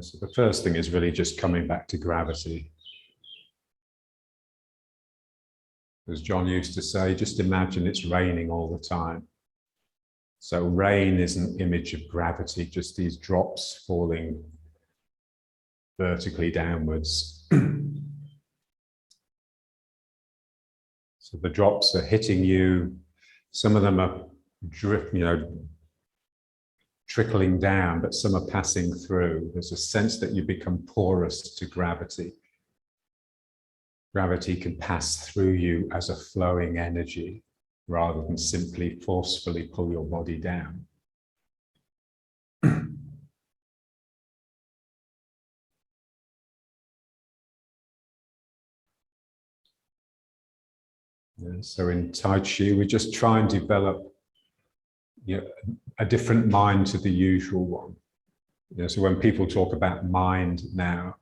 So the first thing is really just coming back to gravity. As John used to say, just imagine it's raining all the time. So rain is an image of gravity, just these drops falling vertically downwards. So the drops are hitting you. Some of them are trickling down, but some are passing through. There's a sense that you become porous to gravity. Gravity can pass through you as a flowing energy rather than simply forcefully pull your body down. So in Tai Chi, we just try and develop a different mind to the usual one. So when people talk about mind now,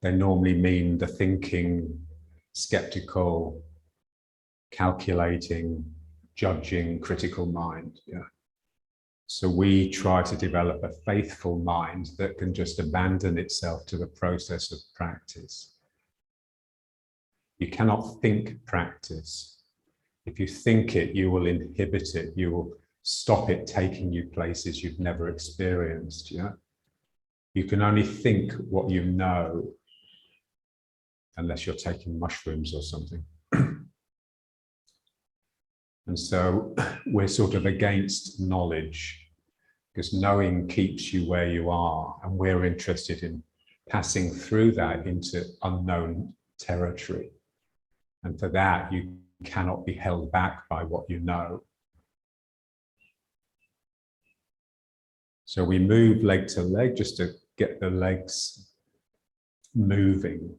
they normally mean the thinking, skeptical, calculating, judging, critical mind. So we try to develop a faithful mind that can just abandon itself to the process of practice. You cannot think practice. If you think it, you will inhibit it. You will stop it taking you places you've never experienced. You can only think what you know, unless you're taking mushrooms or something. And so we're sort of against knowledge, because knowing keeps you where you are, and we're interested in passing through that into unknown territory. And for that, you cannot be held back by what you know. So we move leg to leg just to get the legs moving.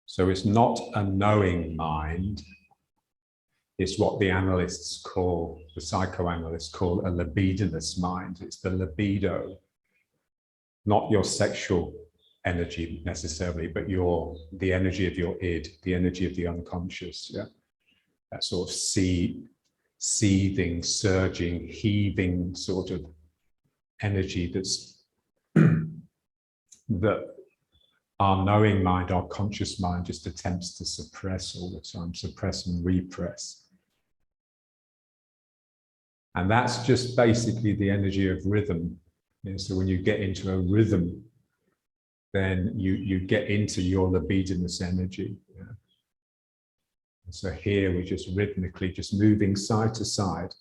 So it's not a knowing mind. It's what the analysts call, the psychoanalysts call a libidinous mind. It's the libido, not your sexual energy necessarily, but the energy of your id, the energy of the unconscious. That sort of seething, surging, heaving sort of energy that's that our knowing mind, our conscious mind just attempts to suppress all the time, suppress and repress. And that's just basically the energy of rhythm. So when you get into a rhythm, then you get into your libidinous energy. And so here we're just rhythmically just moving side to side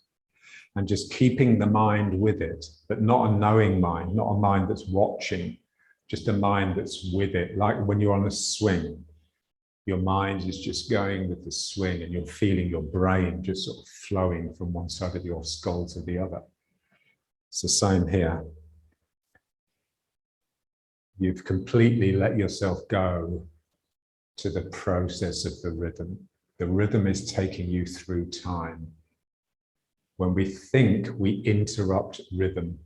and just keeping the mind with it, but not a knowing mind, not a mind that's watching, just a mind that's with it. Like when you're on a swing, your mind is just going with the swing and you're feeling your brain just sort of flowing from one side of your skull to the other. It's the same here. You've completely let yourself go to the process of the rhythm. The rhythm is taking you through time. When we think, we interrupt rhythm.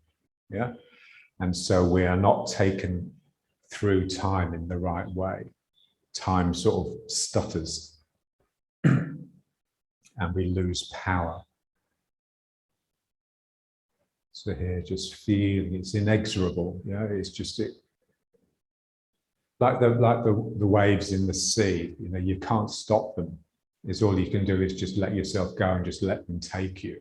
And so we are not taken through time in the right way. Time sort of stutters and we lose power. So here, just feeling it's inexorable. It's just like the waves in the sea. You can't stop them. It's all you can do is just let yourself go and just let them take you.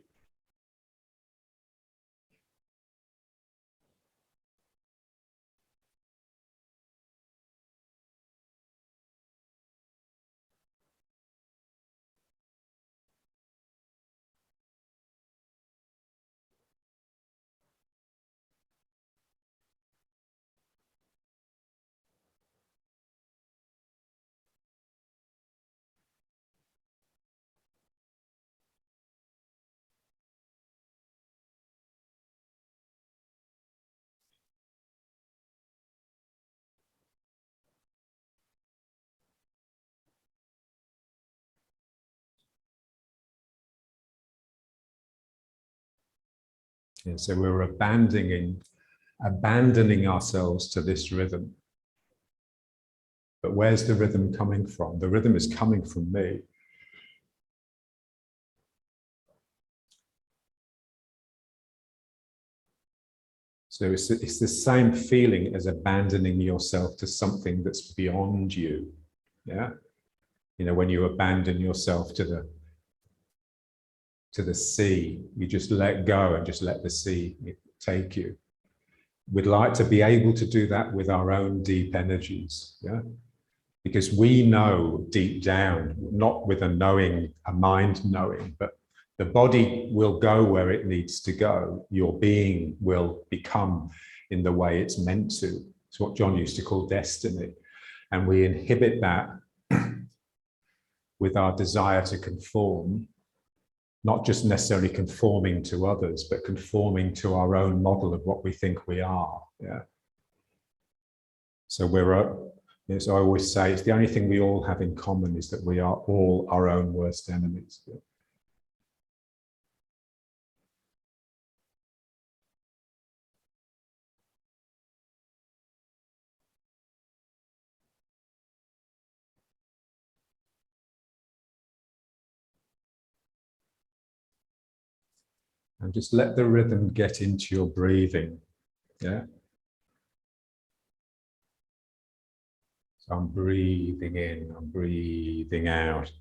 Yeah, so we're abandoning ourselves to this rhythm. But where's the rhythm coming from? The rhythm is coming from me. So it's the same feeling as abandoning yourself to something that's beyond you. Yeah. You know, when you abandon yourself to the sea, you just let go and just let the sea take you. We'd like to be able to do that with our own deep energies. Yeah. Because we know deep down, not with a mind knowing, but the body will go where it needs to go. Your being will become in the way it's meant to. It's what John used to call destiny. And we inhibit that with our desire to conform, not just necessarily conforming to others, but conforming to our own model of what we think we are. Yeah. So as I always say, it's the only thing we all have in common is that we are all our own worst enemies. And just let the rhythm get into your breathing. Yeah. So I'm breathing in, I'm breathing out.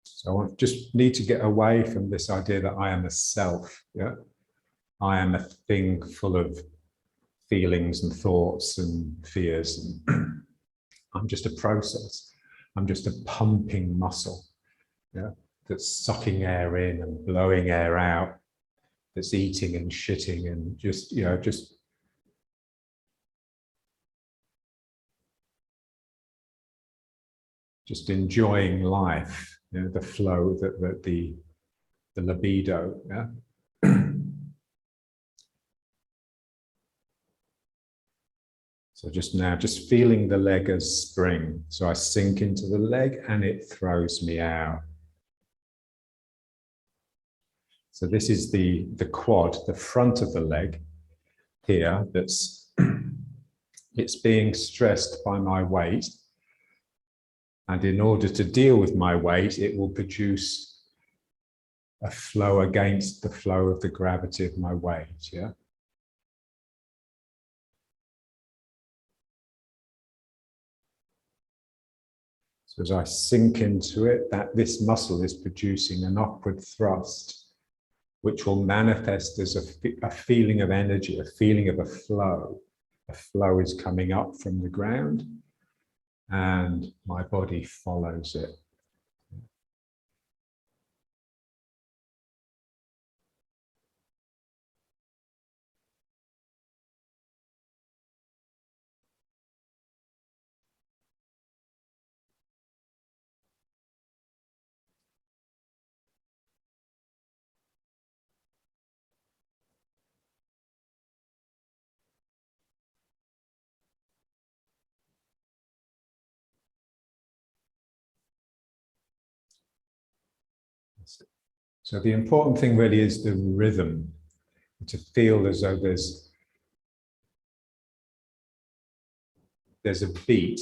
So I just need to get away from this idea that I am a self. Yeah. I am a thing full of feelings and thoughts and fears. And I'm just a process. I'm just a pumping muscle. Yeah. That's sucking air in and blowing air out. That's eating and shitting and just enjoying life, the flow, the libido. Yeah. So just feeling the leg as spring. So I sink into the leg and it throws me out. So this is the quad, the front of the leg here, it's being stressed by my weight. And in order to deal with my weight, it will produce a flow against the flow of the gravity of my weight. Yeah. So as I sink into it, this muscle is producing an upward thrust, which will manifest as a feeling of energy, a feeling of a flow. A flow is coming up from the ground and my body follows it. So the important thing really is the rhythm, to feel as though there's a beat.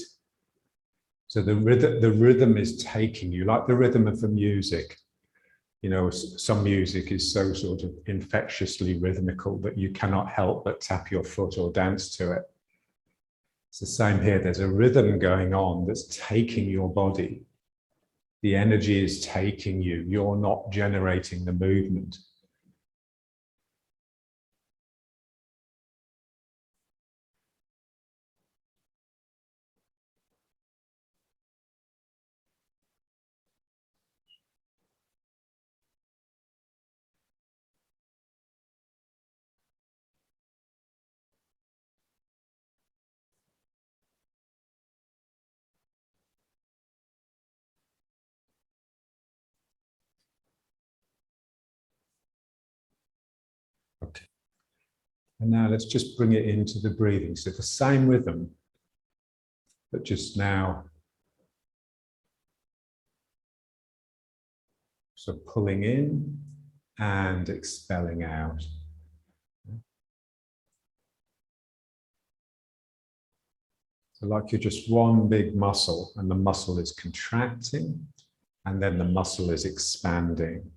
So the rhythm is taking you, like the rhythm of the music. You know, some music is so sort of infectiously rhythmical that you cannot help but tap your foot or dance to it. It's the same here. There's a rhythm going on that's taking your body. The energy is taking you. You're not generating the movement. And now let's just bring it into the breathing. So the same rhythm, but just now, so pulling in and expelling out. So like you're just one big muscle, and the muscle is contracting, and then the muscle is expanding.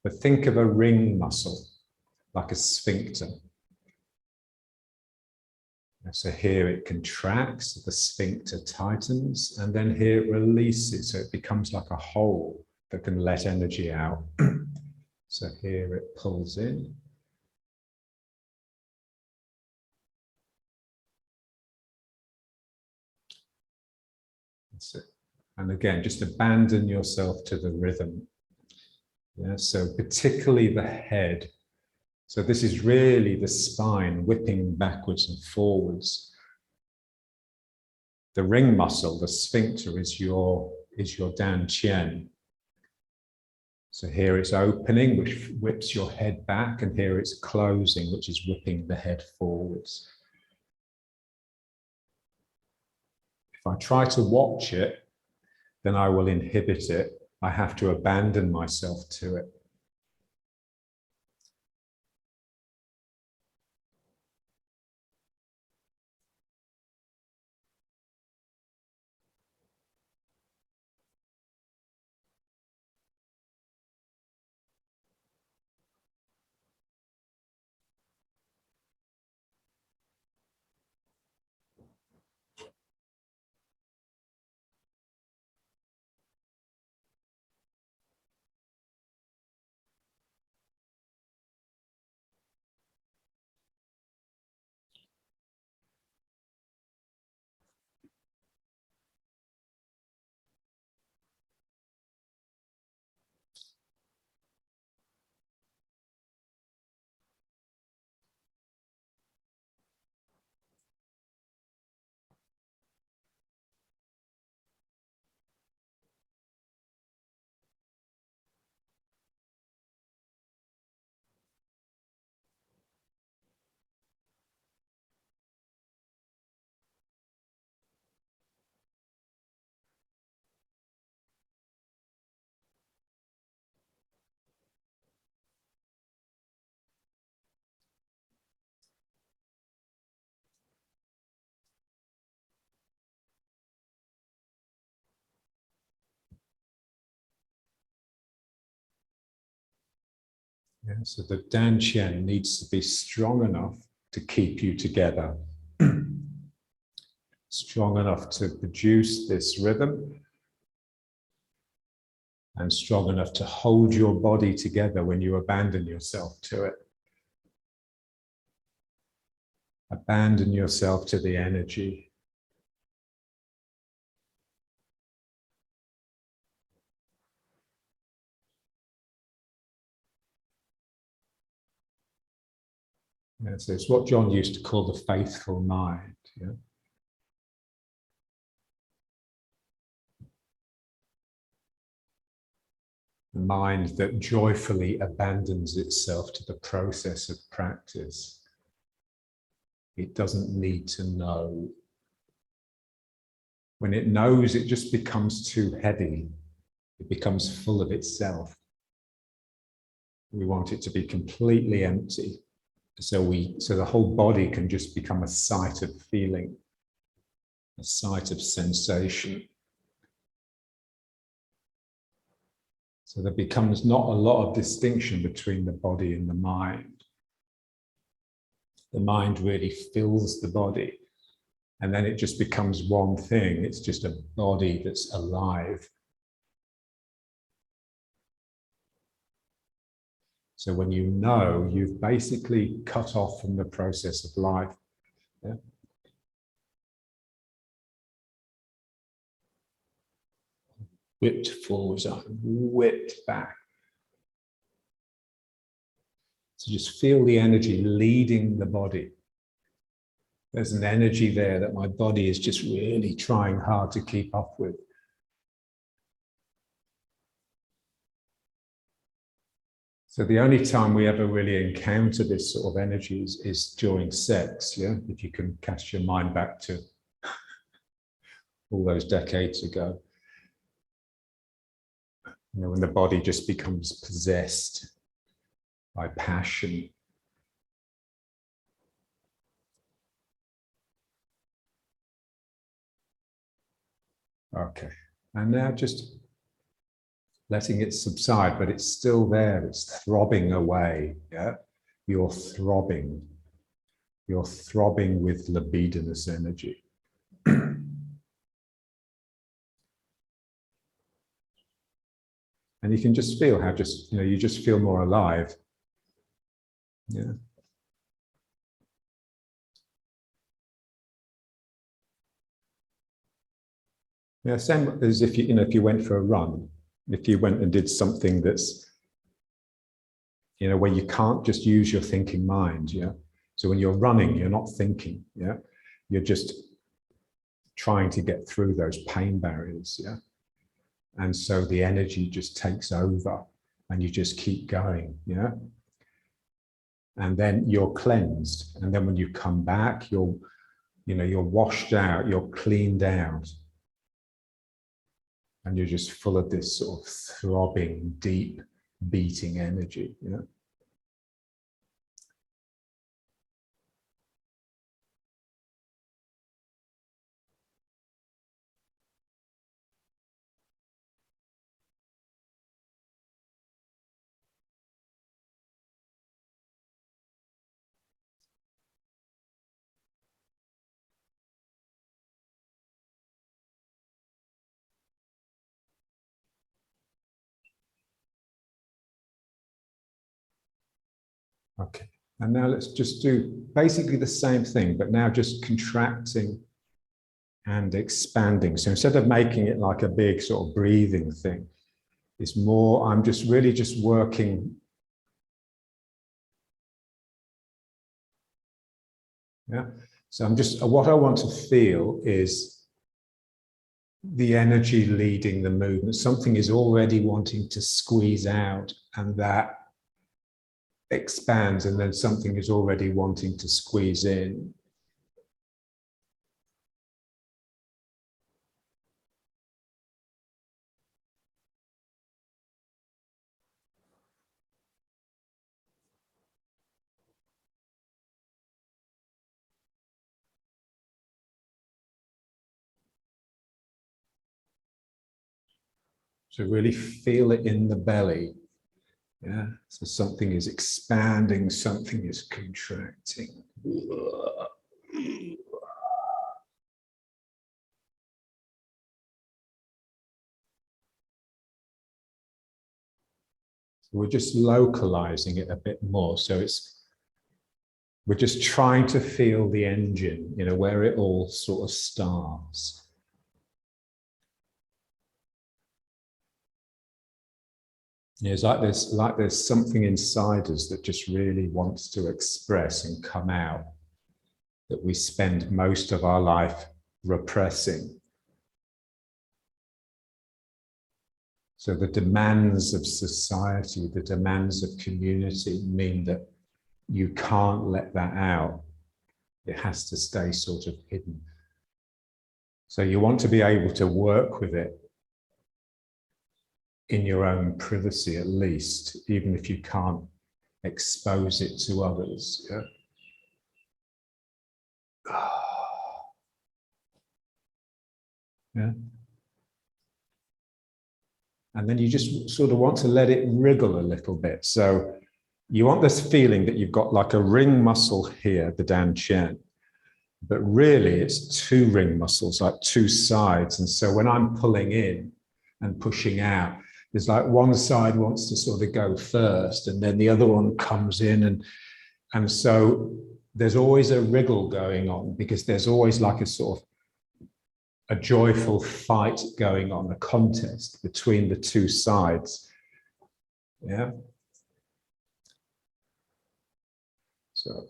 But think of a ring muscle, like a sphincter. So here it contracts, the sphincter tightens, and then here it releases, so it becomes like a hole that can let energy out. So here it pulls in. That's it. And again, just abandon yourself to the rhythm. Yeah, so particularly the head. So this is really the spine whipping backwards and forwards. The ring muscle, the sphincter, is your dantian. So here it's opening, which whips your head back, and here it's closing, which is whipping the head forwards. If I try to watch it, then I will inhibit it. I have to abandon myself to it. Yeah, so the dantian needs to be strong enough to keep you together. Strong enough to produce this rhythm, and strong enough to hold your body together when you abandon yourself to it. Abandon yourself to the energy. Yeah, so it's what John used to call the faithful mind. Yeah? The mind that joyfully abandons itself to the process of practice. It doesn't need to know. When it knows, it just becomes too heavy. It becomes full of itself. We want it to be completely empty. So the whole body can just become a site of feeling, a site of sensation. So there becomes not a lot of distinction between the body and the mind. The mind really fills the body, and then it just becomes one thing. It's just a body that's alive. So when you know, you've basically cut off from the process of life. Yeah? Whipped forwards, whipped back. So just feel the energy leading the body. There's an energy there that my body is just really trying hard to keep up with. So the only time we ever really encounter this sort of energy is during sex, yeah? If you can cast your mind back to all those decades ago. You know, when the body just becomes possessed by passion. Okay, and now just letting it subside, but it's still there, it's throbbing away, yeah? You're throbbing with libidinous energy. And you can just feel how just, you know, you just feel more alive. Yeah. Yeah, same as if you know, if you went for a run, if you went and did something that's, you know, where you can't just use your thinking mind, yeah. So when you're running, you're not thinking, yeah. You're just trying to get through those pain barriers, yeah. And so the energy just takes over and you just keep going, yeah. And then you're cleansed. And then when you come back, you're washed out, you're cleaned out. And you're just full of this sort of throbbing, deep, beating energy, yeah. Okay, and now let's just do basically the same thing, but now just contracting and expanding. So instead of making it like a big sort of breathing thing, it's more, I'm just really just working. Yeah, so I'm just, what I want to feel is the energy leading the movement. Something is already wanting to squeeze out, and that expands, and then something is already wanting to squeeze in. So really feel it in the belly. Yeah, so something is expanding, something is contracting. So we're just localizing it a bit more. So we're just trying to feel the engine, you know, where it all sort of starts. Yeah, it's like there's something inside us that just really wants to express and come out, that we spend most of our life repressing. So the demands of society, the demands of community mean that you can't let that out. It has to stay sort of hidden. So you want to be able to work with it in your own privacy, at least, even if you can't expose it to others. Yeah? Yeah. And then you just sort of want to let it wriggle a little bit. So you want this feeling that you've got like a ring muscle here, the Dan Chen, but really it's two ring muscles, like two sides. And so when I'm pulling in and pushing out, there's like one side wants to sort of go first, and then the other one comes in. And so there's always a wriggle going on, because there's always like a sort of a joyful fight going on, a contest between the two sides. Yeah. So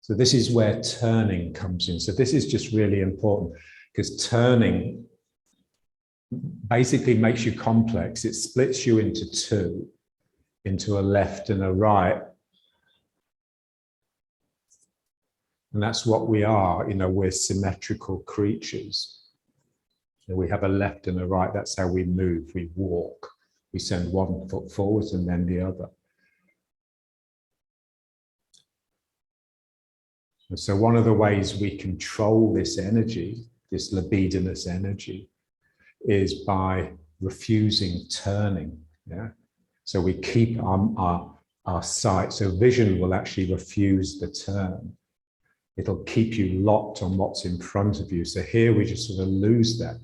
this is where turning comes in. So this is just really important, because turning basically makes you complex. It splits you into two. into a left and a right. And that's what we are, we're symmetrical creatures. We have a left and a right, that's how we move, we walk. We send one foot forward and then the other. And so one of the ways we control this energy, this libidinous energy, is by refusing turning. Yeah. So we keep our sight. So vision will actually refuse the turn. It'll keep you locked on what's in front of you. So here we just sort of lose that.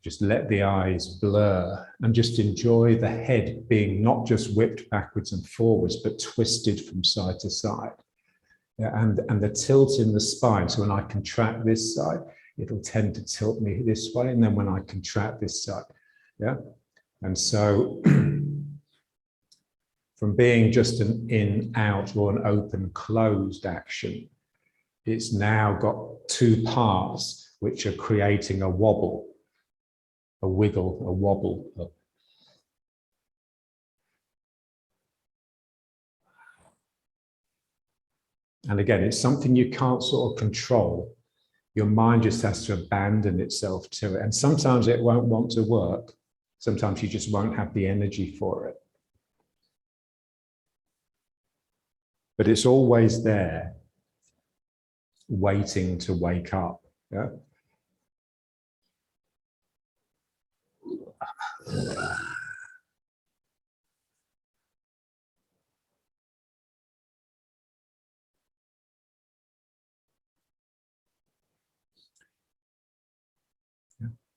Just let the eyes blur and just enjoy the head being not just whipped backwards and forwards, but twisted from side to side. Yeah, and the tilt in the spine. So when I contract this side, it'll tend to tilt me this way. And then when I contract this side, yeah. And so from being just an in, out, or an open, closed action, it's now got two parts which are creating a wobble, a wiggle, a wobble. And again, it's something you can't sort of control. Your mind just has to abandon itself to it. And sometimes it won't want to work. Sometimes you just won't have the energy for it. But it's always there, waiting to wake up. Yeah.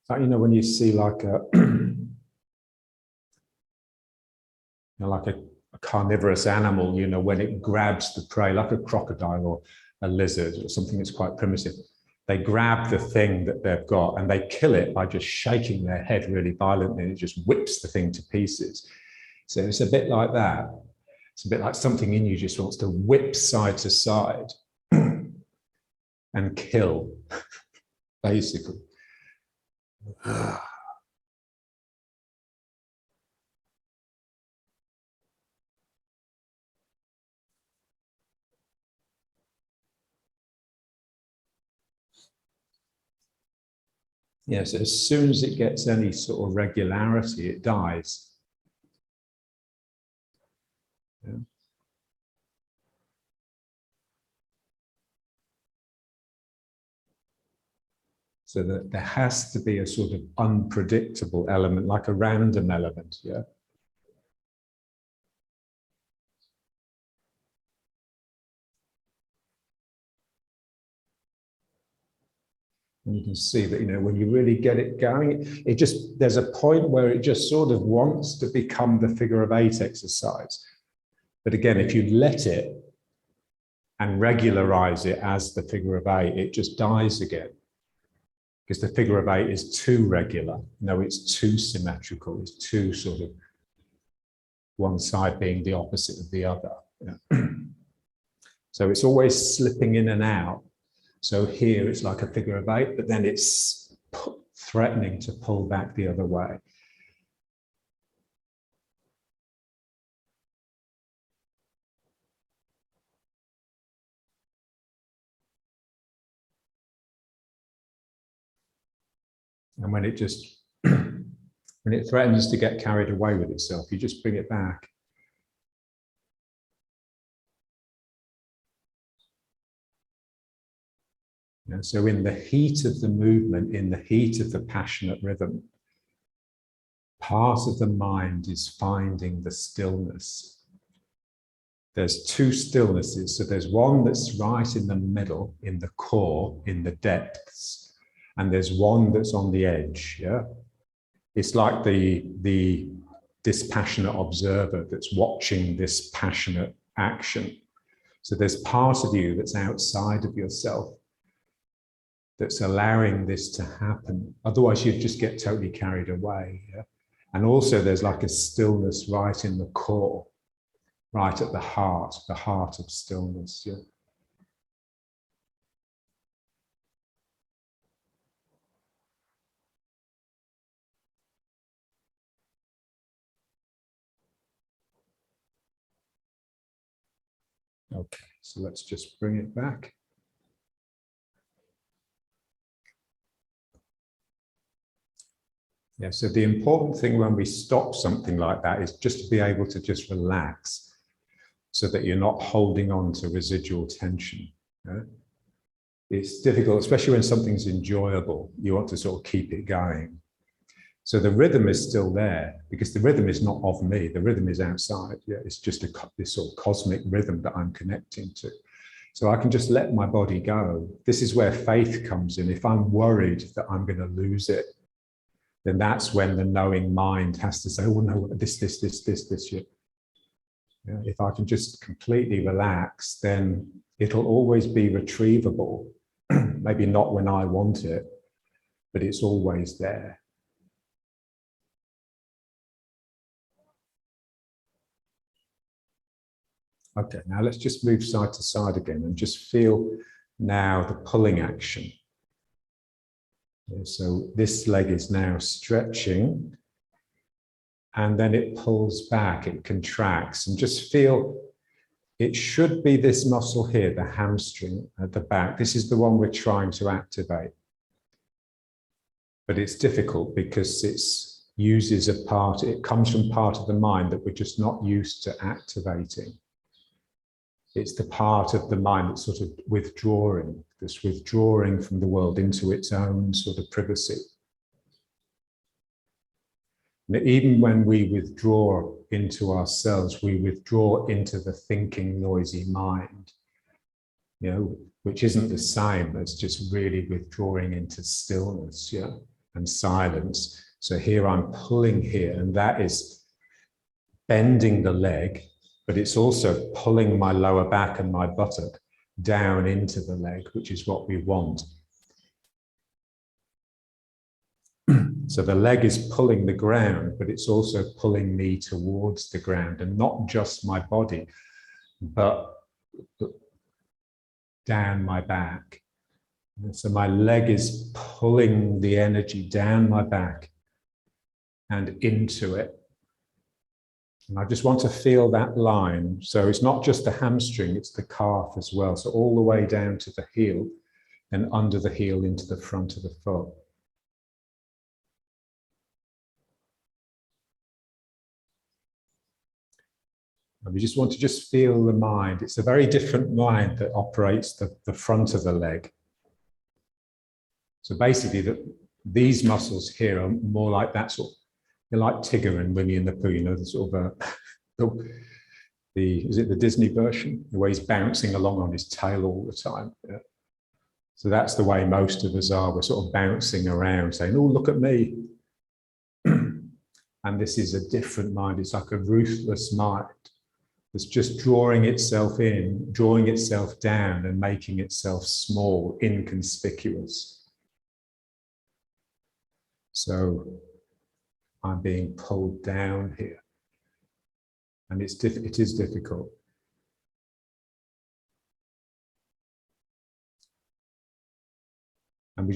Like, when you see like a like a carnivorous animal, when it grabs the prey, like a crocodile or a lizard or something that's quite primitive, they grab the thing that they've got and they kill it by just shaking their head really violently, and it just whips the thing to pieces. So it's a bit like that. It's a bit like something in you just wants to whip side to side and kill, basically. Yes, as soon as it gets any sort of regularity, it dies. Yeah. So that there has to be a sort of unpredictable element, like a random element. Yeah. And you can see that, when you really get it going, there's a point where it just sort of wants to become the figure of 8 exercise. But again, if you let it and regularize it as the figure of 8, it just dies again. Because the figure of 8 is too regular. No, it's too symmetrical. It's too sort of one side being the opposite of the other. Yeah. So it's always slipping in and out. So here it's like a figure of 8, but then it's threatening to pull back the other way. And when it just, when it threatens to get carried away with itself, you just bring it back. And so in the heat of the movement, in the heat of the passionate rhythm, part of the mind is finding the stillness. There's two stillnesses. So there's one that's right in the middle, in the core, in the depths, and there's one that's on the edge. Yeah, it's like the dispassionate observer that's watching this passionate action. So there's part of you that's outside of yourself, that's allowing this to happen. Otherwise, you'd just get totally carried away. Yeah? And also, there's like a stillness right in the core, right at the heart of stillness. Yeah? Okay, so let's just bring it back. Yeah, so the important thing when we stop something like that is just to be able to just relax so that you're not holding on to residual tension. Yeah? It's difficult, especially when something's enjoyable. You want to sort of keep it going. So the rhythm is still there because the rhythm is not of me. The rhythm is outside. Yeah, it's just this sort of cosmic rhythm that I'm connecting to. So I can just let my body go. This is where faith comes in. If I'm worried that I'm going to lose it, then that's when the knowing mind has to say, oh no, this. Yeah, if I can just completely relax, then it'll always be retrievable. Maybe not when I want it, but it's always there. Okay, now let's just move side to side again and just feel now the pulling action. Yeah, so this leg is now stretching and then it pulls back, it contracts, and just feel it should be this muscle here, the hamstring at the back. This is the one we're trying to activate. But it's difficult because it uses a part, it comes from part of the mind that we're just not used to activating. It's the part of the mind that's sort of withdrawing, this withdrawing from the world into its own sort of privacy. And even when we withdraw into ourselves, we withdraw into the thinking, noisy mind, you know, which isn't the same as just really withdrawing into stillness, yeah, and silence. So here I'm pulling here, and that is bending the leg, but it's also pulling my lower back and my buttock down into the leg, which is what we want. So the leg is pulling the ground, but it's also pulling me towards the ground, and not just my body, but down my back. And so my leg is pulling the energy down my back and into it. And I just want to feel that line. So it's not just the hamstring, it's the calf as well. So all the way down to the heel and under the heel into the front of the foot. And we just want to just feel the mind. It's a very different mind that operates the front of the leg. So basically, these muscles here are more like that sort of, they're like Tigger and Winnie and the Pooh, you know, the sort of, is it the Disney version? The way he's bouncing along on his tail all the time. Yeah. So that's the way most of us are. We're sort of bouncing around saying, oh, look at me. And this is a different mind. It's like a ruthless mind. It's just drawing itself in, drawing itself down and making itself small, inconspicuous. So I'm being pulled down here. And it is difficult. And we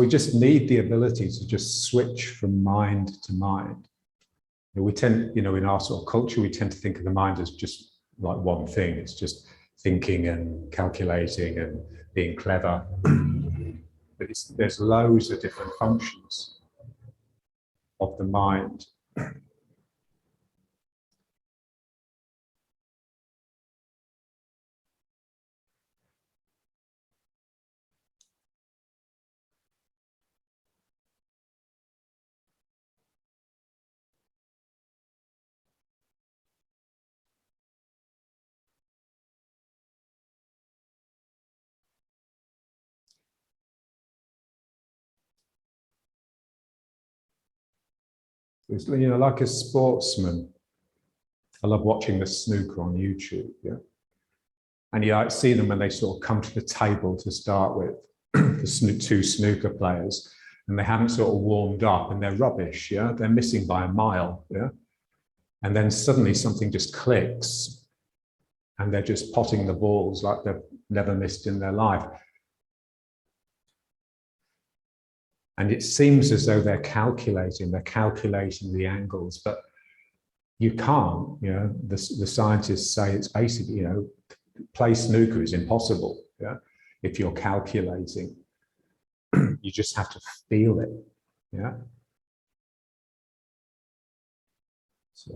just need the ability to just switch from mind to mind. We tend, you know, in our sort of culture, we tend to think of the mind as just like one thing. It's just thinking and calculating and being clever. But there's loads of different functions of the mind. It's, you know, like a sportsman. I love watching the snooker on YouTube. Yeah. And you like see them when they sort of come to the table to start with, the two snooker players, and they haven't sort of warmed up and they're rubbish. Yeah. They're missing by a mile. Yeah. And then suddenly something just clicks and they're just potting the balls like they've never missed in their life. And it seems as though they're calculating the angles, but you can't, you know, the scientists say it's basically, you know, play snooker is impossible. Yeah, if you're calculating, you just have to feel it. Yeah. So.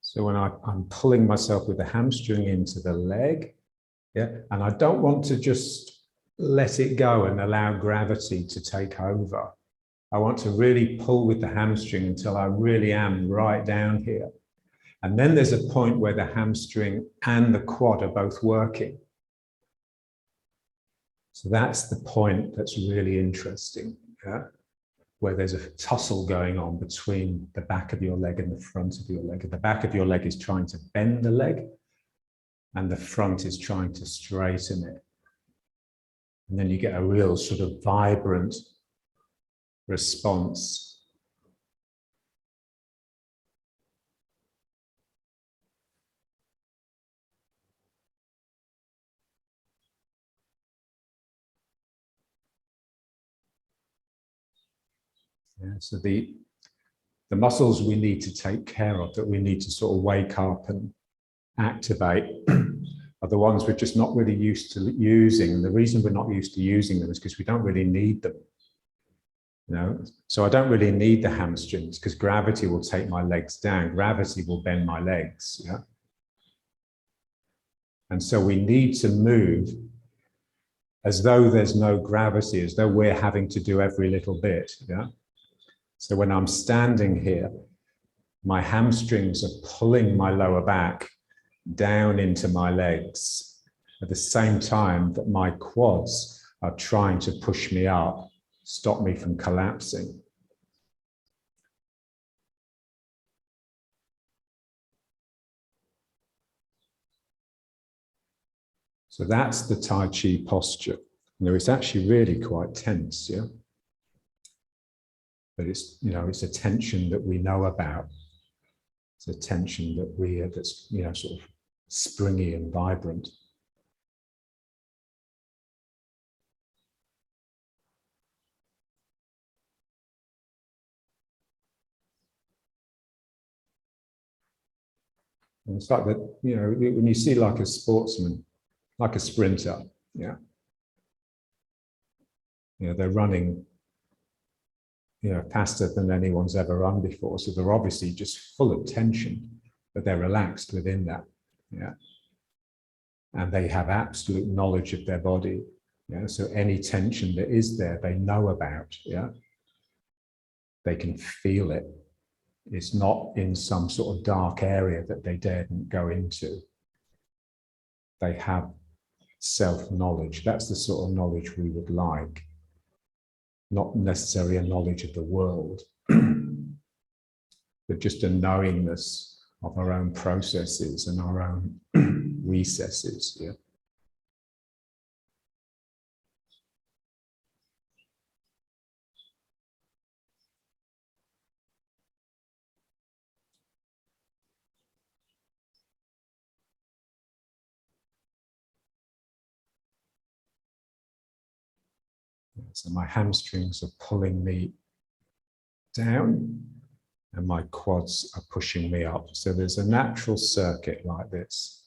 So when I'm pulling myself with the hamstring into the leg, yeah, and I don't want to just let it go and allow gravity to take over. I want to really pull with the hamstring until I really am right down here. And then there's a point where the hamstring and the quad are both working. So that's the point that's really interesting, yeah? Where there's a tussle going on between the back of your leg and the front of your leg. And the back of your leg is trying to bend the leg, and the front is trying to straighten it. And then you get a real sort of vibrant response. Yeah, so the muscles we need to take care of, that we need to sort of wake up and activate, are the ones we're just not really used to using. And the reason we're not used to using them is because we don't really need them. You know? So I don't really need the hamstrings because gravity will take my legs down. Gravity will bend my legs. Yeah. And so we need to move as though there's no gravity, as though we're having to do every little bit. Yeah. So when I'm standing here, my hamstrings are pulling my lower back down into my legs at the same time that my quads are trying to push me up, stop me from collapsing. So that's the Tai Chi posture. You know, it's actually really quite tense, yeah? But it's, you know, it's a tension that we know about. It's a tension that that's, you know, sort of springy and vibrant. And it's like that, you know, when you see like a sportsman, like a sprinter, yeah, you know, they're running, you know, faster than anyone's ever run before. So they're obviously just full of tension, but they're relaxed within that, yeah. And they have absolute knowledge of their body, yeah. So any tension that is there, they know about, yeah. They can feel it. It's not in some sort of dark area that they daren't go into. They have self-knowledge. That's the sort of knowledge we would like. Not necessarily a knowledge of the world, but just a knowingness of our own processes and our own recesses. Yeah. So my hamstrings are pulling me down and my quads are pushing me up. So there's a natural circuit like this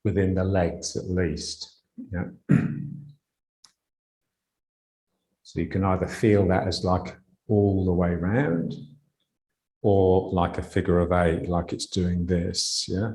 within the legs at least. Yeah. So you can either feel that as like all the way round or like a figure of eight, like it's doing this, yeah.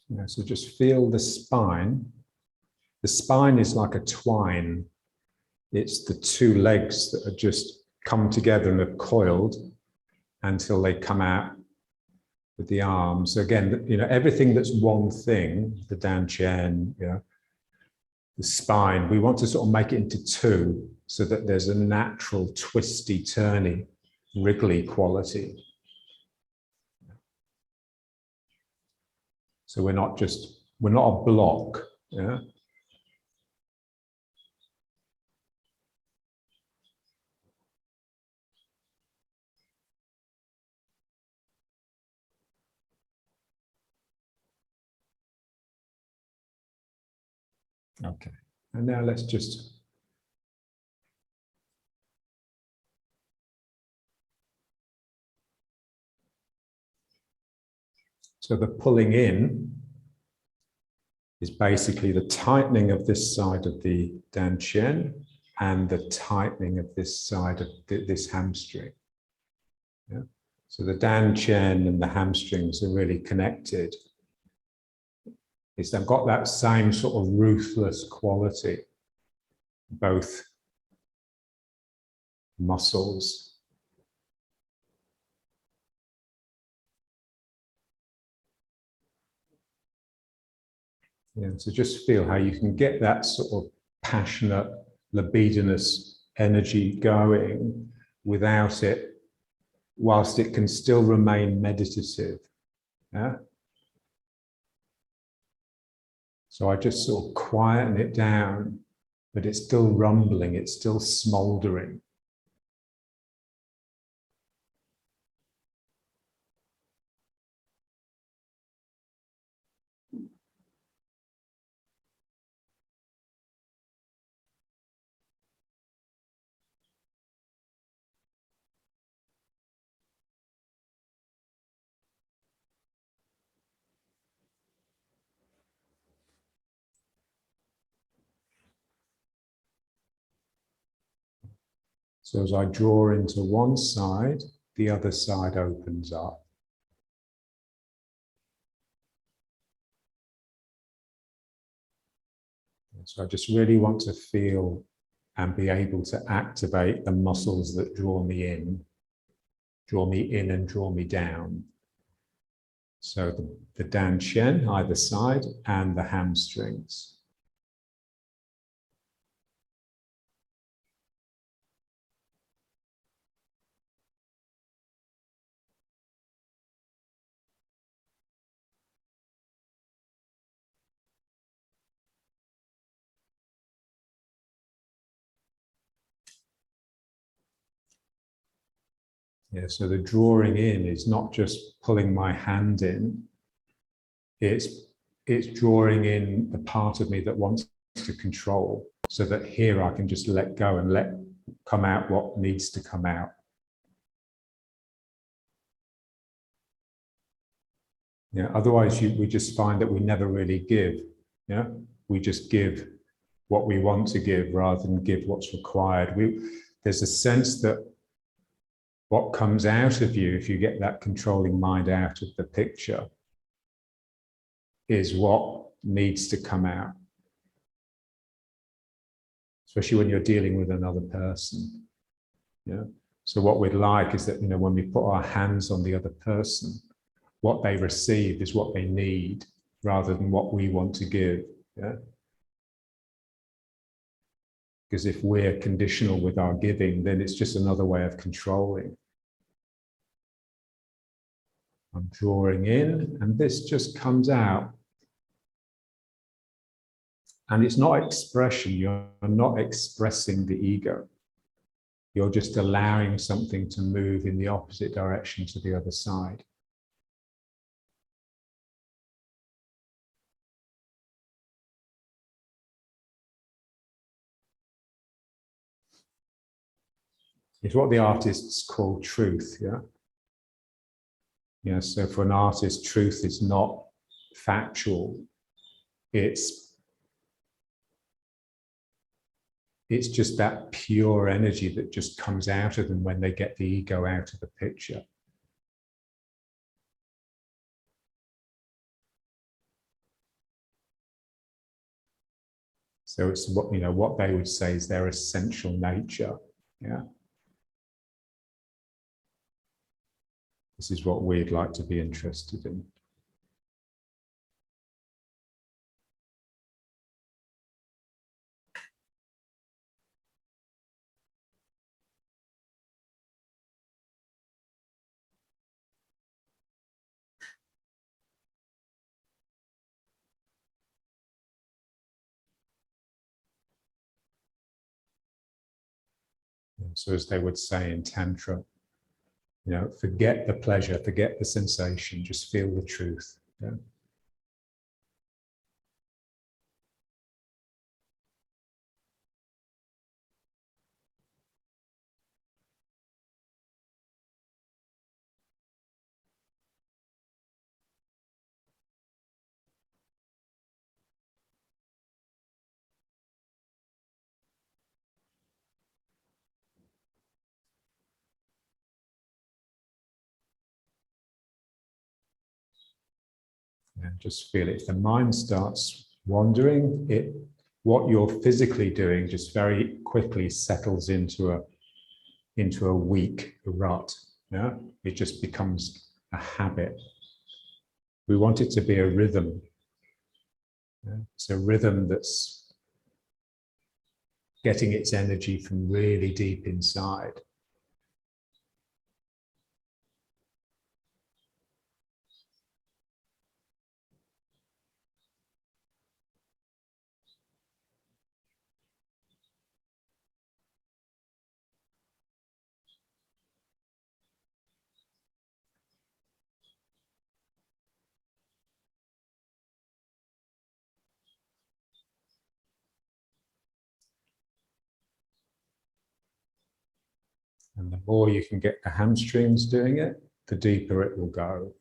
Yeah, so just feel the spine. The spine is like a twine. It's the two legs that are just come together and are coiled until they come out with the arms. So again, you know, everything that's one thing, the dantian, you know, the spine, we want to sort of make it into two so that there's a natural twisty, turny, wriggly quality. So we're not a block, yeah. Okay, and now let's just so the pulling in is basically the tightening of this side of the dantian and the tightening of this side of this hamstring. Yeah? So the dantian and the hamstrings are really connected. They've got that same sort of ruthless quality, both muscles. Yeah, so just feel how you can get that sort of passionate, libidinous energy going without it, whilst it can still remain meditative. Yeah? So I just sort of quieten it down, but it's still rumbling, it's still smouldering. So as I draw into one side, the other side opens up. So I just really want to feel and be able to activate the muscles that draw me in and draw me down. So the dantian either side and the hamstrings. Yeah, so the drawing in is not just pulling my hand in, it's drawing in the part of me that wants to control, so that here I can just let go and let come out what needs to come out. Yeah, otherwise we just find that we never really give. Yeah, we just give what we want to give rather than give what's required. There's a sense that what comes out of you if you get that controlling mind out of the picture is what needs to come out, especially when you're dealing with another person. Yeah. So what we'd like is that, when we put our hands on the other person, what they receive is what they need rather than what we want to give. Yeah. Because if we're conditional with our giving, then it's just another way of controlling. I'm drawing in, and this just comes out. And it's not expression, you're not expressing the ego. You're just allowing something to move in the opposite direction to the other side. It's what the artists call truth, yeah? Yeah, so for an artist, truth is not factual. It's just that pure energy that just comes out of them when they get the ego out of the picture. So it's what they would say is their essential nature. Yeah. This is what we'd like to be interested in. So as they would say in Tantra, forget the pleasure, forget the sensation, just feel the truth. Yeah? And just feel it. If the mind starts wandering, what you're physically doing just very quickly settles into a weak rut. Yeah? It just becomes a habit. We want it to be a rhythm. Yeah? It's a rhythm that's getting its energy from really deep inside. And the more you can get the hamstrings doing it, the deeper it will go.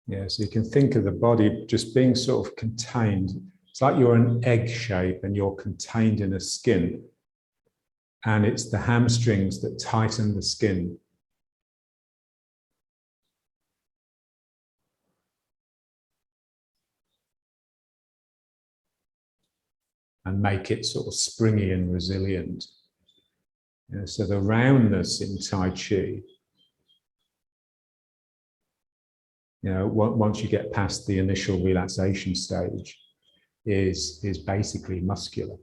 Yeah, so you can think of the body just being sort of contained. It's like you're an egg shape and you're contained in a skin. And it's the hamstrings that tighten the skin. And make it sort of springy and resilient. So the roundness in Tai Chi, once you get past the initial relaxation stage, is basically muscular.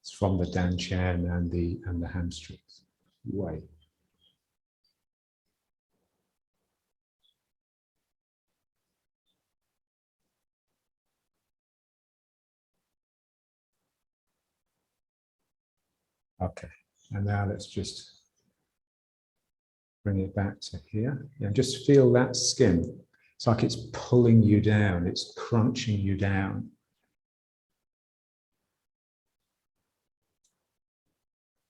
It's from the dantian and the hamstrings. Way. Okay, and now let's just bring it back to here. Yeah, just feel that skin. It's like it's pulling you down, it's crunching you down.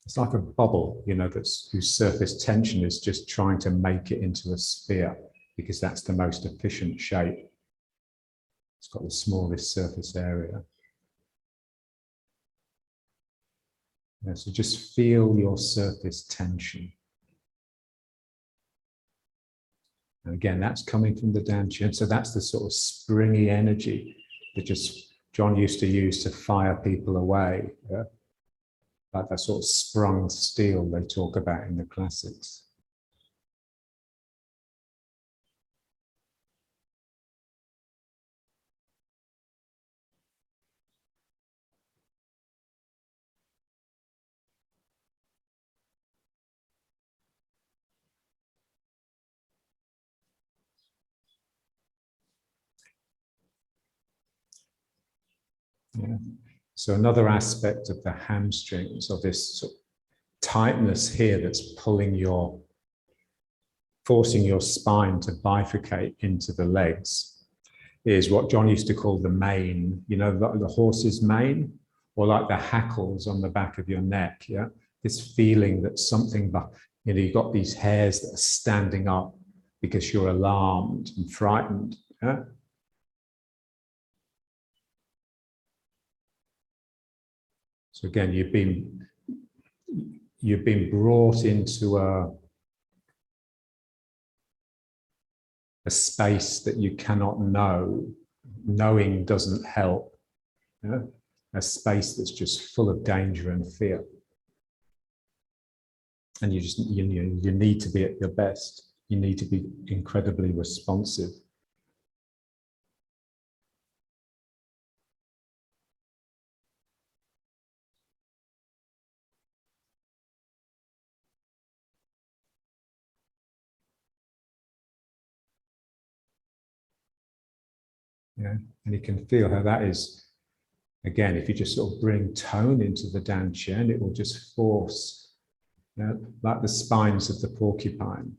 It's like a bubble, you know, whose surface tension is just trying to make it into a sphere, because that's the most efficient shape. It's got the smallest surface area. Yeah, so just feel your surface tension. And again, that's coming from the dantian. So that's the sort of springy energy that just John used to use to fire people away. Yeah? Like that sort of sprung steel they talk about in the classics. Yeah. So another aspect of the hamstrings, of this sort of tightness here that's forcing your spine to bifurcate into the legs, is what John used to call the mane, you know, the horse's mane, or like the hackles on the back of your neck, yeah? This feeling that something, you know, you've got these hairs that are standing up because you're alarmed and frightened, yeah? So again, you've been brought into a space that you cannot know. Knowing doesn't help. Yeah? A space that's just full of danger and fear. And you need to be at your best. You need to be incredibly responsive. Yeah, and you can feel how that is. Again, if you just sort of bring tone into the dantian, it will just force, you know, like the spines of the porcupine.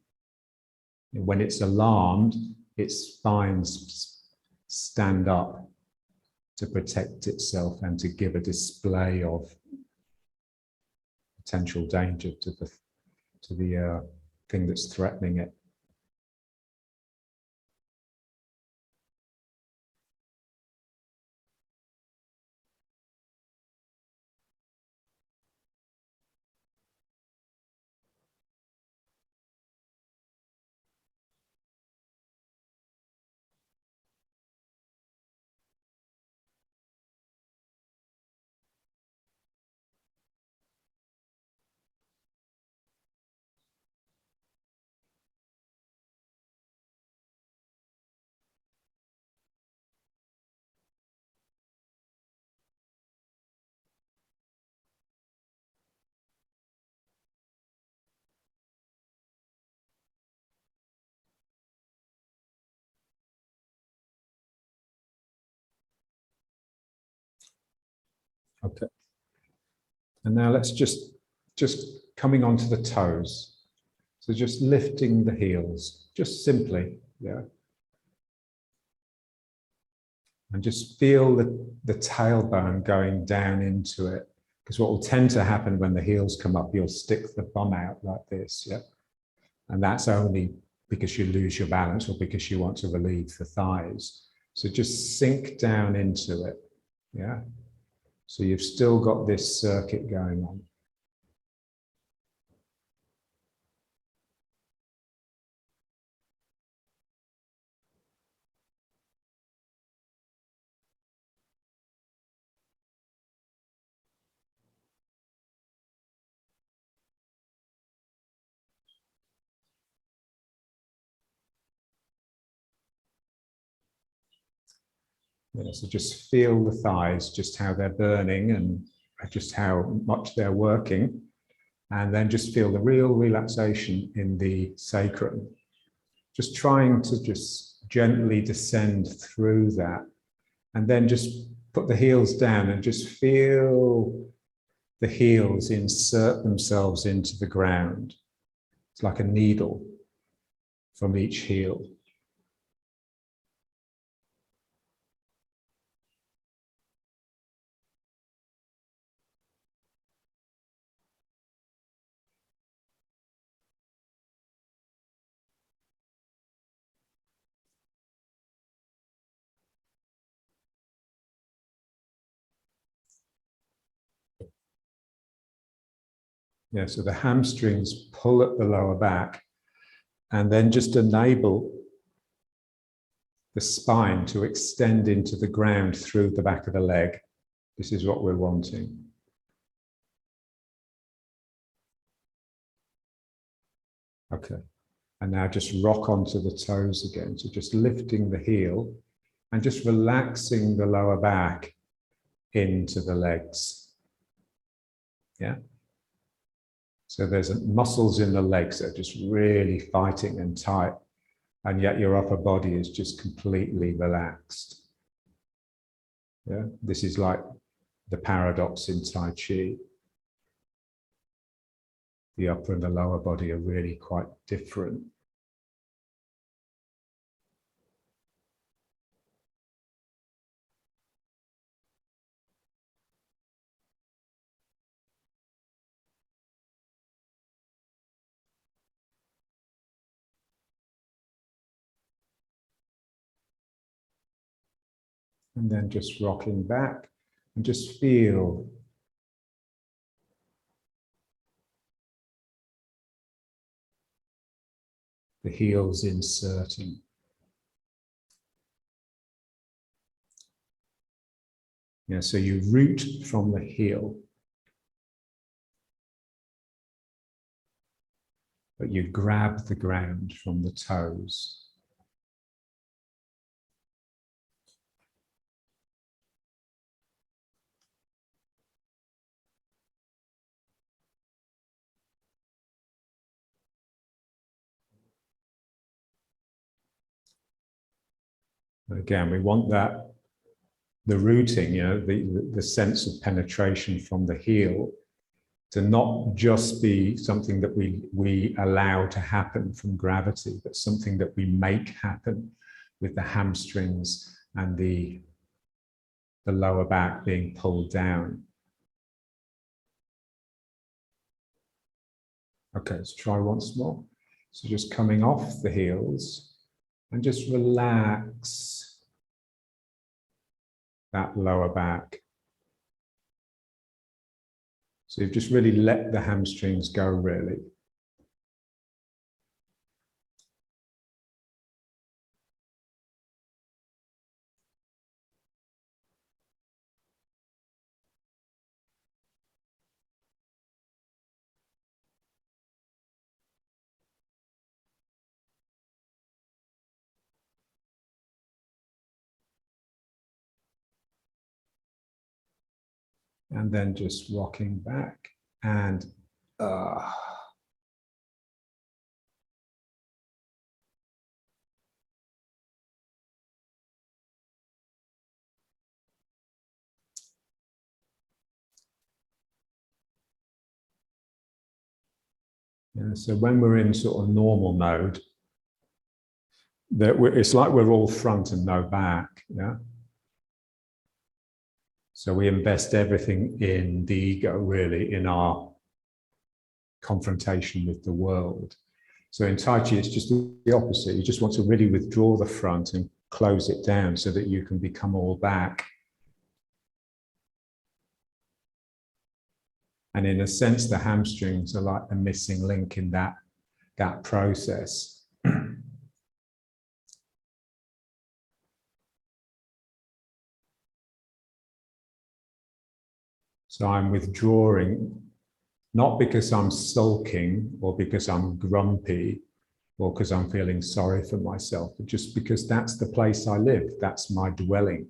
When it's alarmed, its spines stand up to protect itself and to give a display of potential danger to the thing that's threatening it. Okay. And now let's just coming onto the toes. So just lifting the heels, just simply, yeah. And just feel the tailbone going down into it. Because what will tend to happen when the heels come up, you'll stick the bum out like this, yeah. And that's only because you lose your balance or because you want to relieve the thighs. So just sink down into it, yeah. So you've still got this circuit going on. Yeah, so just feel the thighs, just how they're burning and just how much they're working. And then just feel the real relaxation in the sacrum. Just trying to just gently descend through that. And then just put the heels down and just feel the heels insert themselves into the ground. It's like a needle from each heel. Yeah, so the hamstrings pull at the lower back and then just enable the spine to extend into the ground through the back of the leg. This is what we're wanting. Okay, and now just rock onto the toes again. So just lifting the heel and just relaxing the lower back into the legs. Yeah. So there's muscles in the legs that are just really fighting and tight, and yet your upper body is just completely relaxed. Yeah, this is like the paradox in Tai Chi. The upper and the lower body are really quite different. And then just rocking back and just feel the heels inserting. Yeah, so you root from the heel, but you grab the ground from the toes. Again, we want that, the rooting, you know, the sense of penetration from the heel to not just be something that we allow to happen from gravity, but something that we make happen with the hamstrings and the lower back being pulled down. Okay, let's try once more. So just coming off the heels and just relax that lower back. So you've just really let the hamstrings go, really. And then just rocking back and yeah, so when we're in sort of normal mode, it's like we're all front and no back. Yeah. So we invest everything in the ego, really, in our confrontation with the world. So in Tai Chi, it's just the opposite. You just want to really withdraw the front and close it down so that you can become all back. And in a sense, the hamstrings are like the missing link in that process. So I'm withdrawing, not because I'm sulking or because I'm grumpy or because I'm feeling sorry for myself, but just because that's the place I live. That's my dwelling.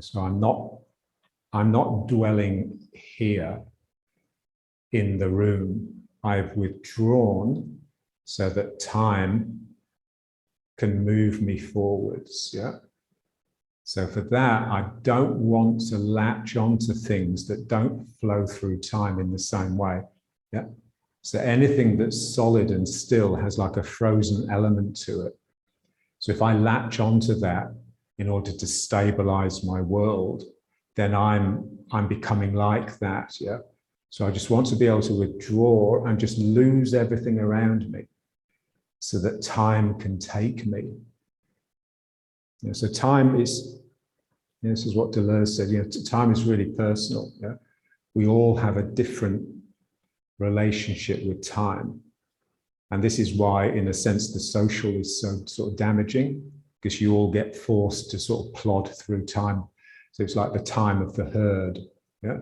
So I'm not dwelling here in the room. I've withdrawn so that time can move me forwards. Yeah. So for that, I don't want to latch onto things that don't flow through time in the same way. Yeah. So anything that's solid and still has like a frozen element to it. So if I latch onto that in order to stabilize my world, then I'm becoming like that. Yeah. So I just want to be able to withdraw and just lose everything around me so that time can take me. Yeah, so time is, this is what Deleuze said, time is really personal. Yeah? We all have a different relationship with time. And this is why, in a sense, the social is so sort of damaging, because you all get forced to sort of plod through time. So it's like the time of the herd. Yeah.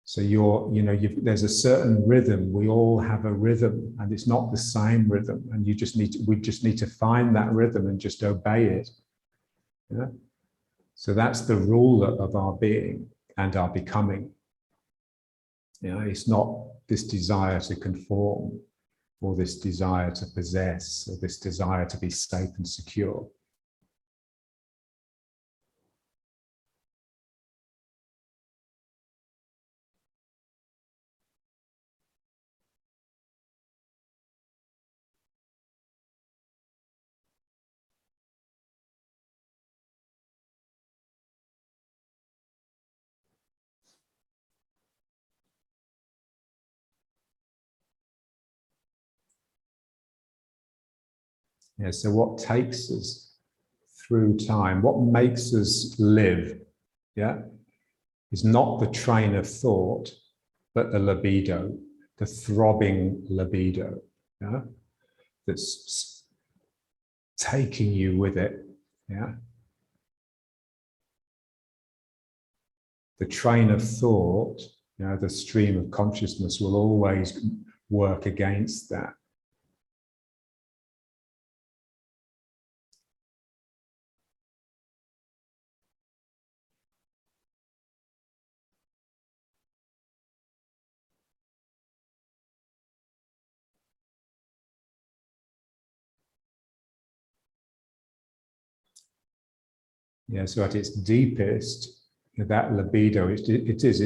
So there's a certain rhythm. We all have a rhythm, and it's not the same rhythm. And we just need to find that rhythm and just obey it. Yeah. So that's the ruler of our being and our becoming. It's not this desire to conform, or this desire to possess, or this desire to be safe and secure. Yeah, so what takes us through time, what makes us live, is not the train of thought, but the libido, the throbbing libido, that's taking you with it, The train of thought, the stream of consciousness will always work against that. So at its deepest, that libido, it's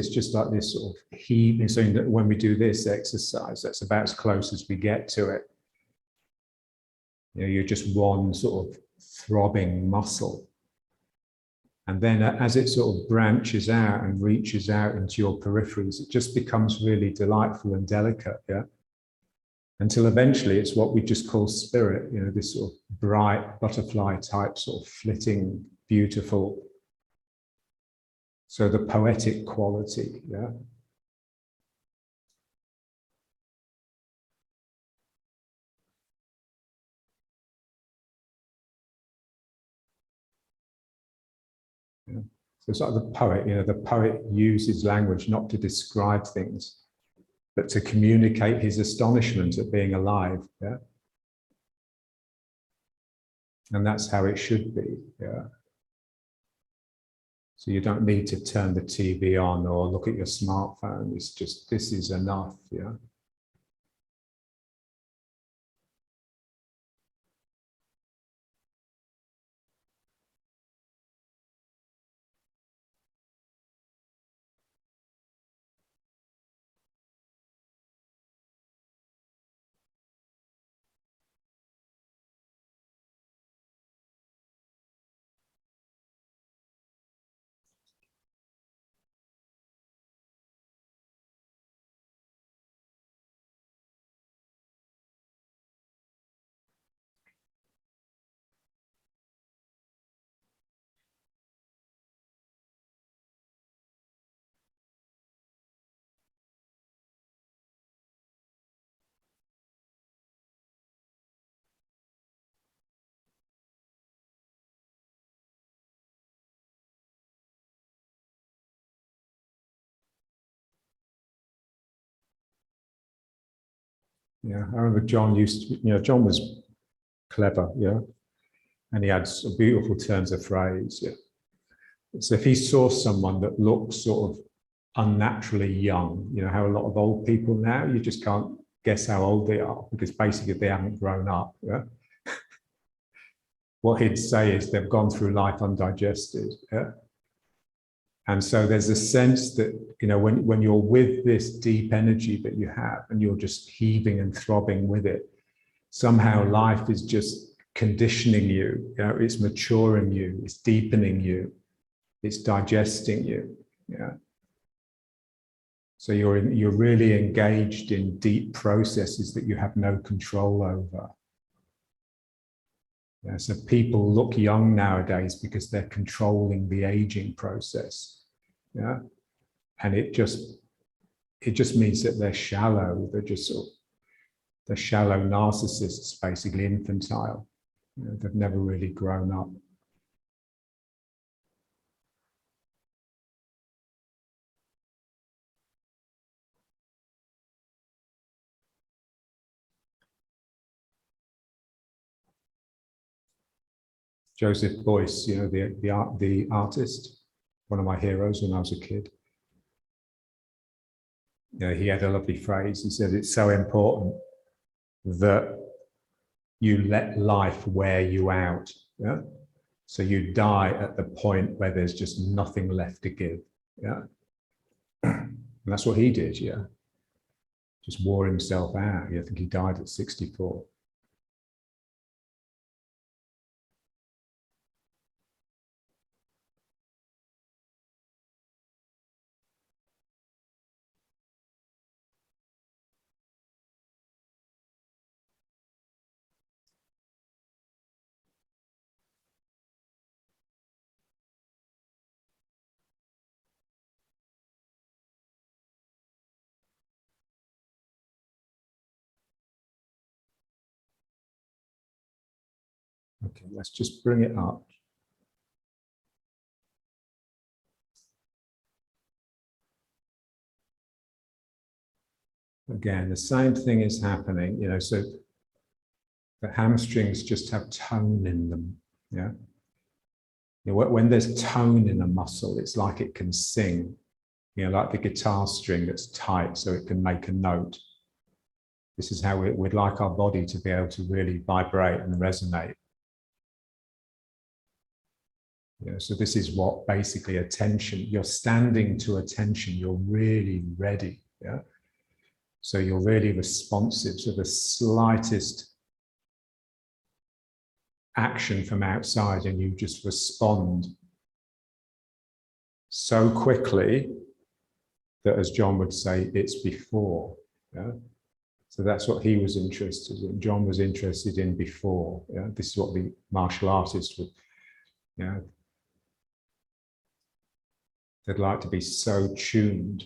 just like this sort of heat. So that when we do this exercise, that's about as close as we get to it. You're just one sort of throbbing muscle. And then as it sort of branches out and reaches out into your peripheries, it just becomes really delightful and delicate, until eventually it's what we just call spirit, this sort of bright butterfly type, sort of flitting, beautiful. So the poetic quality, So it's like the poet, the poet uses language not to describe things, but to communicate his astonishment at being alive, And that's how it should be, So you don't need to turn the TV on or look at your smartphone. It's just, this is enough, I remember John John was clever, and he had beautiful turns of phrase, So if he saw someone that looks sort of unnaturally young, you know how a lot of old people now, you just can't guess how old they are because basically they haven't grown up. Yeah? What he'd say is they've gone through life undigested. Yeah? And so there's a sense that, you know, when you're with this deep energy that you have and you're just heaving and throbbing with it, somehow life is just conditioning you, you know, it's maturing you, it's deepening you, it's digesting you. Yeah. So you're really engaged in deep processes that you have no control over. Yeah, so people look young nowadays because they're controlling the aging process. Yeah, and it just means that they're shallow. They're shallow narcissists, basically infantile. You know, they've never really grown up. Joseph Beuys, you know, the artist, one of my heroes when I was a kid. You know, he had a lovely phrase. He said, "It's so important that you let life wear you out." Yeah. So you die at the point where there's just nothing left to give. Yeah. And that's what he did. Yeah. Just wore himself out. I think he died at 64. Okay, let's just bring it up. Again, the same thing is happening, you know, so the hamstrings just have tone in them. Yeah. You know, when there's tone in a muscle, it's like it can sing, you know, like the guitar string that's tight so it can make a note. This is how we'd like our body to be able to really vibrate and resonate. You know, so this is what basically attention, you're standing to attention, you're really ready. Yeah. So you're really responsive to the slightest action from outside and you just respond so quickly that, as John would say, it's before. Yeah? So that's what he was interested in. John was interested in before. Yeah? This is what the martial artist would, you know, they'd like to be so tuned.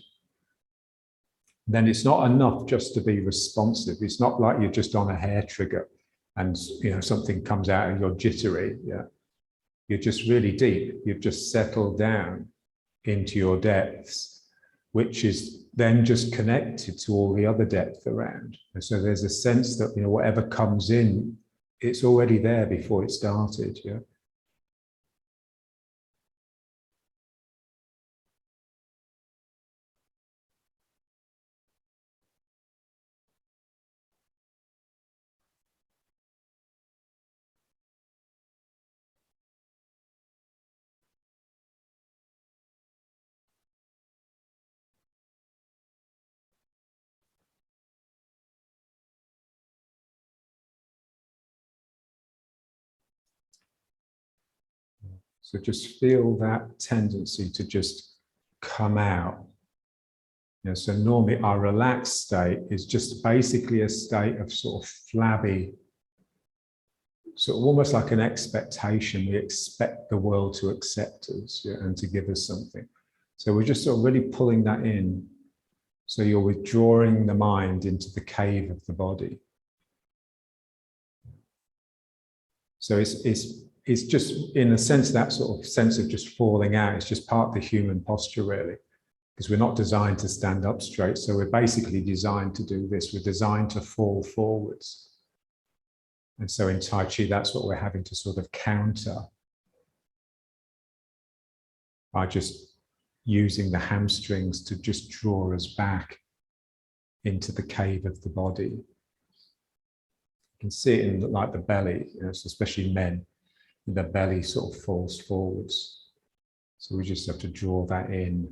Then it's not enough just to be responsive. It's not like you're just on a hair trigger and, you know, something comes out and you're jittery. Yeah, you're just really deep. You've just settled down into your depths, which is then just connected to all the other depth around. And so there's a sense that, you know, whatever comes in, it's already there before it started. Yeah. So just feel that tendency to just come out. You know, so normally our relaxed state is just basically a state of sort of flabby, sort of almost like an expectation. We expect the world to accept us, yeah, and to give us something. So we're just sort of really pulling that in. So you're withdrawing the mind into the cave of the body. So it's just, in a sense, that sort of sense of just falling out. It's just part of the human posture, really, because we're not designed to stand up straight. So we're basically designed to do this. We're designed to fall forwards. And so in Tai Chi, that's what we're having to sort of counter. by just using the hamstrings to just draw us back into the cave of the body. You can see it in like the belly, you know, so especially men, the belly sort of falls forwards. So we just have to draw that in